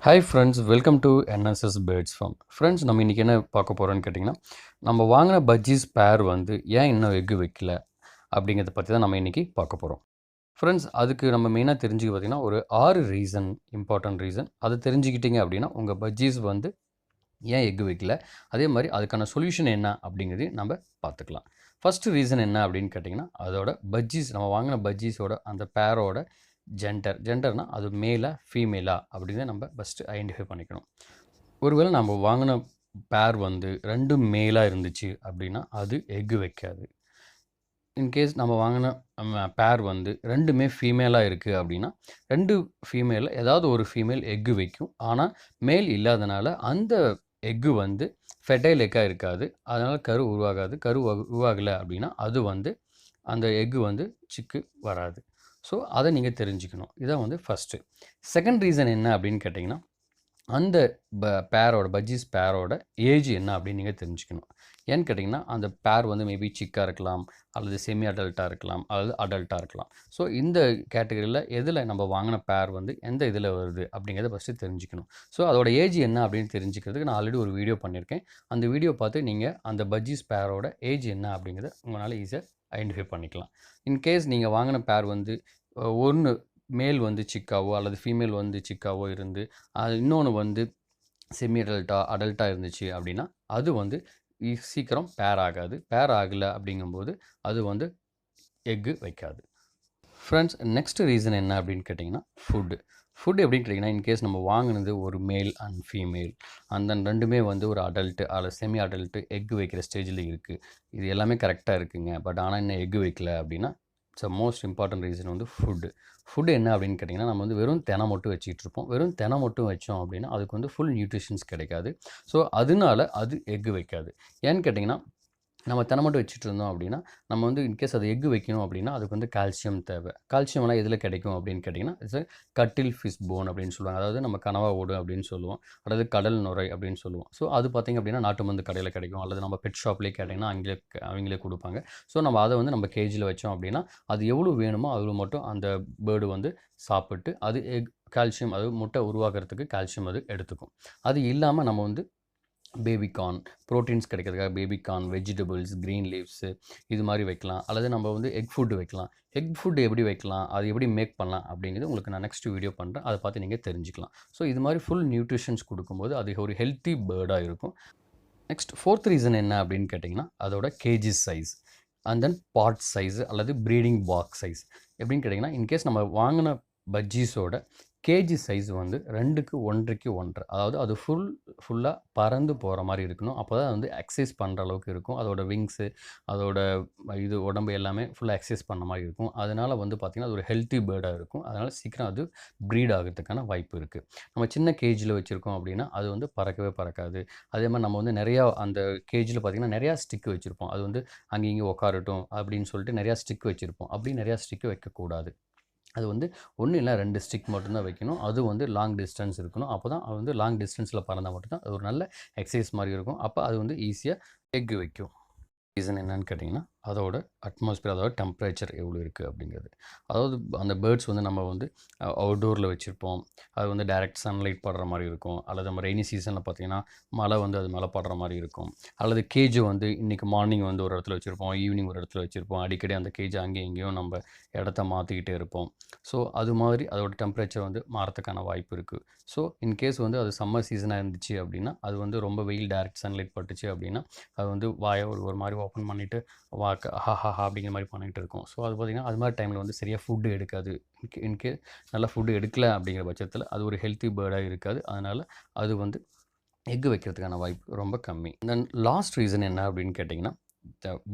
Hi friends, welcome to NSSBIRDSFARM. Friends, நம்ம இன்னைக்கு என்ன பார்க்க போறோம்னு கேட்டிங்கன்னா, நம்ம வாங்கின பஜ்ஜீஸ் பேர் வந்து ஏன் இன்னும் எக் வைக்கல அப்படிங்கிறத பற்றி தான் நம்ம இன்னைக்கு பார்க்க போகிறோம். ஃப்ரெண்ட்ஸ், அதுக்கு நம்ம மெயினாக தெரிஞ்சுக்க பார்த்தீங்கன்னா ஒரு 6 ரீசன், இம்பார்ட்டன்ட் ரீசன். அதை தெரிஞ்சுக்கிட்டீங்க அப்படின்னா உங்கள் பஜ்ஜீஸ் வந்து ஏன் எக் வைக்கல, அதே மாதிரி அதுக்கான சொல்யூஷன் என்ன அப்படிங்கிறதையும் நம்ம பார்த்துக்கலாம். ஃபஸ்ட்டு ரீசன் என்ன அப்படின்னு கேட்டிங்கன்னா, அதோட பஜ்ஜீஸ், நம்ம வாங்கின பஜ்ஜீஸோட அந்த பேரோட ஜெண்டர்னா அது மேலா ஃபீமேலா அப்படிங்கிறத நம்ம ஃபஸ்ட்டு ஐடென்டிஃபை பண்ணிக்கணும். ஒருவேளை நம்ம வாங்கின பேர் வந்து ரெண்டும் மேலாக இருந்துச்சு அப்படின்னா அது எக்கு வைக்காது. இன்கேஸ் நம்ம வாங்கின பேர் வந்து ரெண்டுமே ஃபீமேலாக இருக்குது அப்படின்னா ஃபீமேலில் ஏதாவது ஒரு ஃபீமேல் எக்கு வைக்கும். ஆனால் மேல் இல்லாதனால அந்த எக்கு வந்து ஃபெர்டைல் எக்காக இருக்காது. அதனால் கரு உருவாகாது. கரு உருவாகலை அப்படின்னா அது வந்து அந்த எக்கு வந்து சிக்கு வராது. ஸோ அதை நீங்கள் தெரிஞ்சுக்கணும். இதான் வந்து ஃபஸ்ட்டு. செகண்ட் ரீசன் என்ன அப்படின்னு கேட்டிங்கன்னா, அந்த பஜ்ஜீஸ் பேரோட ஏஜ் என்ன அப்படின்னு நீங்கள் தெரிஞ்சுக்கணும். ஏன்னு கேட்டிங்கன்னா, அந்த பேர் வந்து மேபி சிக்காக இருக்கலாம், அல்லது செமி அடல்ட்டாக இருக்கலாம், அல்லது அடல்ட்டாக இருக்கலாம். ஸோ இந்த கேட்டகரியில் எதில் நம்ம வாங்கின பேர் வந்து எந்த இதில் வருது அப்படிங்கிறத ஃபஸ்ட்டு தெரிஞ்சுக்கணும். ஸோ அதோட ஏஜ் என்ன அப்படின்னு தெரிஞ்சுக்கிறதுக்கு நான் ஆல்ரெடி ஒரு வீடியோ பண்ணியிருக்கேன். அந்த வீடியோ பார்த்து நீங்கள் அந்த பஜ்ஜீஸ் பேரோட ஏஜ் என்ன அப்படிங்கிறத உங்களால் ஈஸியாக ஐடென்டிஃபை பண்ணிக்கலாம். இன்கேஸ் நீங்கள் வாங்கின பேர் வந்து ஒன்று மேல் வந்து சிக்காவோ அல்லது ஃபீமேல் வந்து சிக்காவோ இருந்து இன்னொன்று வந்து செமி அடல்ட்டாக இருந்துச்சு அப்படின்னா அது வந்து சீக்கிரம் பேர் ஆகாது. பேர் ஆகலை அப்படிங்கும்போது அது வந்து எக்கு வைக்காது. ஃப்ரெண்ட்ஸ், நெக்ஸ்ட் ரீசன் என்ன அப்படின்னு கேட்டிங்கன்னா ஃபுட்டு எப்படின்னு கேட்டிங்கன்னா, இன்கேஸ் நம்ம வாங்கினது ஒரு மேல் அண்ட் ஃபீமேல் அந்த ரெண்டுமே வந்து ஒரு அடல்ட்டு அல்லது செமி அடல்ட்டு எக்கு வைக்கிற ஸ்டேஜில் இருக்குது. இது எல்லாமே கரெக்டாக இருக்குங்க. பட் ஆனால் இன்னும் எக்கு வைக்கல அப்படின்னா மோஸ்ட் இம்பார்ட்டன்ட் ரீசன் வந்து ஃபுட்டு என்ன அப்படின்னு கேட்டிங்கன்னா, நம்ம வந்து வெறும் தெனை மட்டும் வச்சுக்கிட்டுருப்போம். வெறும் தெனை மட்டும் வச்சோம் அப்படின்னா அதுக்கு வந்து ஃபுல் நியூட்ரிஷன்ஸ் கிடைக்காது. ஸோ அதனால அது எக்கு வைக்காது. ஏன்னு கேட்டிங்கன்னா, நம்ம தெனை மட்டும் வச்சுட்டு இருந்தோம் அப்படின்னா நம்ம வந்து இன்கேஸ் அது எக்கு வைக்கணும் அப்படின்னா அதுக்கு வந்து கால்சியம் தேவை. கால்சியம்லாம் எதில் கிடைக்கும் அப்படின்னு கேட்டிங்கன்னா, இட்ஸ் கட்டில் ஃபிஷ் போன் அப்படின்னு சொல்லுவாங்க. அதாவது நம்ம கனவா ஓடு அப்படின்னு சொல்லுவோம், அல்லது கடல் நுரை அப்படின்னு சொல்லுவோம். ஸோ அது பார்த்திங்க அப்படின்னா நாட்டு மருந்து கடையில் கிடைக்கும், அல்லது நம்ம பெட் ஷாப்லேயே கேட்டிங்கன்னா அவங்களே கொடுப்பாங்க. ஸோ நம்ம அதை வந்து நம்ம கேஜியில் வச்சோம் அப்படின்னா அது எவ்வளோ வேணுமோ அவ்வளோ மட்டும் அந்த பேர்டு வந்து சாப்பிட்டு அது கால்சியம், அது முட்டை உருவாக்குறதுக்கு கால்சியம் அது எடுத்துக்கும். அது இல்லாமல் நம்ம வந்து பேபிகார்ன், ப்ரோட்டீன்ஸ் கிடைக்கிறதுக்காக பேபிகார்ன், வெஜிடபிள்ஸ், க்ரீன் லீவ்ஸு இது மாதிரி வைக்கலாம். அல்லது நம்ம வந்து எக் ஃபுட்டு வைக்கலாம். எக் ஃபுட்டு எப்படி வைக்கலாம், அது எப்படி மேக் பண்ணலாம் அப்படிங்கிறது உங்களுக்கு நான் நெக்ஸ்ட் வீடியோ பண்ணுறேன். அதை பார்த்து நீங்கள் தெரிஞ்சுக்கலாம். ஸோ இது மாதிரி ஃபுல் நியூட்ரிஷன்ஸ் கொடுக்கும்போது அது ஒரு ஹெல்த்தி பேர்டாக இருக்கும். நெக்ஸ்ட் ஃபோர்த் ரீசன் என்ன அப்படின்னு கேட்டிங்கன்னா, அதோட KG size and then pot size அல்லது ப்ரீடிங் பாக்ஸ் சைஸ். எப்படின்னு கேட்டிங்கன்னா, இன்கேஸ் நம்ம வாங்கின பஜ்ஜீஸோட கேஜி சைஸ் வந்து 2க்கு 1.5க்கு 1.5, அதாவது அது ஃபுல்லாக பறந்து போகிற மாதிரி இருக்கணும். அப்போ தான் வந்து எக்ஸசைஸ் பண்ணுற அளவுக்கு இருக்கும். அதோட விங்ஸு, அதோட இது உடம்பு எல்லாமே ஃபுல்லாக எக்ஸசைஸ் பண்ண மாதிரி இருக்கும். அதனால் வந்து பார்த்திங்கன்னா அது ஒரு ஹெல்த்தி பேர்டாக இருக்கும். அதனால் சீக்கிரம் அது ப்ரீட் ஆகிறதுக்கான வாய்ப்பு இருக்குது. நம்ம சின்ன கேஜில் வச்சுருக்கோம் அப்படின்னா அது வந்து பறக்கவே பறக்காது. அதே மாதிரி நம்ம வந்து நிறையா அந்த கேஜில் பார்த்திங்கன்னா நிறையா ஸ்டிக் வச்சுருப்போம். அது வந்து அங்கே இங்கே உட்காரட்டும் அப்படின்னு சொல்லிட்டு நிறையா ஸ்டிக் வச்சுருப்போம். அப்படி நிறையா ஸ்டிக்கு வைக்கக்கூடாது. அது வந்து 1 இல்ல 2 ஸ்டிக் மட்டும்தான் வைக்கணும். அது வந்து லாங் டிஸ்டன்ஸ் இருக்கணும். அப்போ தான் அது வந்து லாங் டிஸ்டன்ஸில் பறந்தால் மட்டும்தான் அது ஒரு நல்ல எக்ஸசைஸ் மாதிரி இருக்கும். அப்போ அது வந்து ஈஸியாக எக்கு வைக்கும். ரீசன் என்னன்னு கேட்டிங்கன்னா, அதோட அட்மாஸ்பியர், அதோட டெம்பரேச்சர் எவ்வளோ இருக்குது அப்படிங்கிறது. அதாவது அந்த பேர்ட்ஸ் வந்து நம்ம வந்து அவுட்டோரில் வச்சுருப்போம். அது வந்து டைரக்ட் சன்லைட் படுற மாதிரி இருக்கும். அல்லது நம்ம ரெய்னி சீசனில் பார்த்திங்கன்னா மழை வந்து அது மேலே படுற மாதிரி இருக்கும். அல்லது கேஜ் வந்து இன்றைக்கி மார்னிங் வந்து ஒரு இடத்துல வச்சுருப்போம், ஈவினிங் ஒரு இடத்துல வச்சுருப்போம். அடிக்கடி அந்த கேஜ் அங்கேயும் இங்கேயும் நம்ம இடத்த மாற்றிக்கிட்டே இருப்போம். ஸோ அது மாதிரி அதோட டெம்பரேச்சர் வந்து மாறத்துக்கான வாய்ப்பு இருக்குது. ஸோ இன்கேஸ் வந்து அது சம்மர் சீசனாக இருந்துச்சு அப்படின்னா அது வந்து ரொம்ப வெயில் டைரக்ட் சன்லைட் பட்டுச்சு அப்படின்னா அது வந்து வாயை ஒரு மாதிரி ஓப்பன் பண்ணிவிட்டு ஹா அப்படிங்கிற மாதிரி பண்ணிகிட்டு இருக்கும். ஸோ அது பார்த்திங்கன்னா அது மாதிரி டைமில் வந்து சரியாக ஃபுட்டு எடுக்காது. இன்கேஸ் நல்லா ஃபுட்டு எடுக்கலை அப்படிங்கிற பட்சத்தில் அது ஒரு ஹெல்த்தி பேர்டாக இருக்காது. அதனால் அது வந்து எக்கு வைக்கிறதுக்கான வாய்ப்பு ரொம்ப கம்மி. தென் லாஸ்ட் ரீசன் என்ன அப்படின்னு கேட்டிங்கன்னா,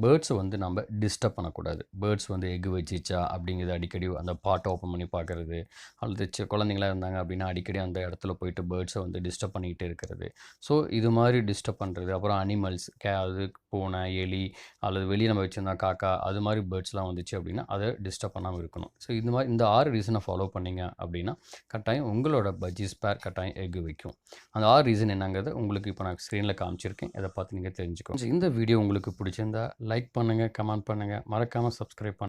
பேர்ட்ஸை வந்து நம்ம டிஸ்டர்ப் பண்ணக்கூடாது. பேர்ட்ஸ் வந்து எக்கு வச்சிச்சா அப்படிங்கிறது அடிக்கடி அந்த பாட்டை ஓப்பன் பண்ணி பார்க்குறது, அல்லது குழந்தைங்களா இருந்தாங்க அப்படின்னா அடிக்கடி அந்த இடத்துல போயிட்டு பேர்ட்ஸை வந்து டிஸ்டர்ப் பண்ணிக்கிட்டே இருக்கிறது. ஸோ இது மாதிரி டிஸ்டர்ப் பண்ணுறது. அப்புறம் அனிமல்ஸ், அது பூனை, எலி, அல்லது வெளியே நம்ம வச்சுருந்தா காக்கா, அது மாதிரி பேர்ட்ஸ்லாம் வந்துச்சு அப்படின்னா அதை டிஸ்டர்ப் பண்ணாமல் இருக்கணும். ஸோ இது மாதிரி இந்த 6 ரீசனை ஃபாலோ பண்ணிங்க அப்படின்னா கட்டாயம் உங்களோட பஜ்ஜீஸ் பேர் கட்டாயம் எக்கு வைக்கும். அந்த 6 ரீசன் என்னங்கிறத உங்களுக்கு இப்போ நான் ஸ்க்ரீனில் காமிச்சிருக்கேன். அதை பார்த்து நீங்கள் தெரிஞ்சுக்கணும். இந்த வீடியோ உங்களுக்கு பிடிச்சிருந்தா லைக் பண்ணுங்கள், கமெண்ட் பண்ணுங்கள், மறக்காமல் சப்ஸ்கிரைப் பண்ணுங்கள்.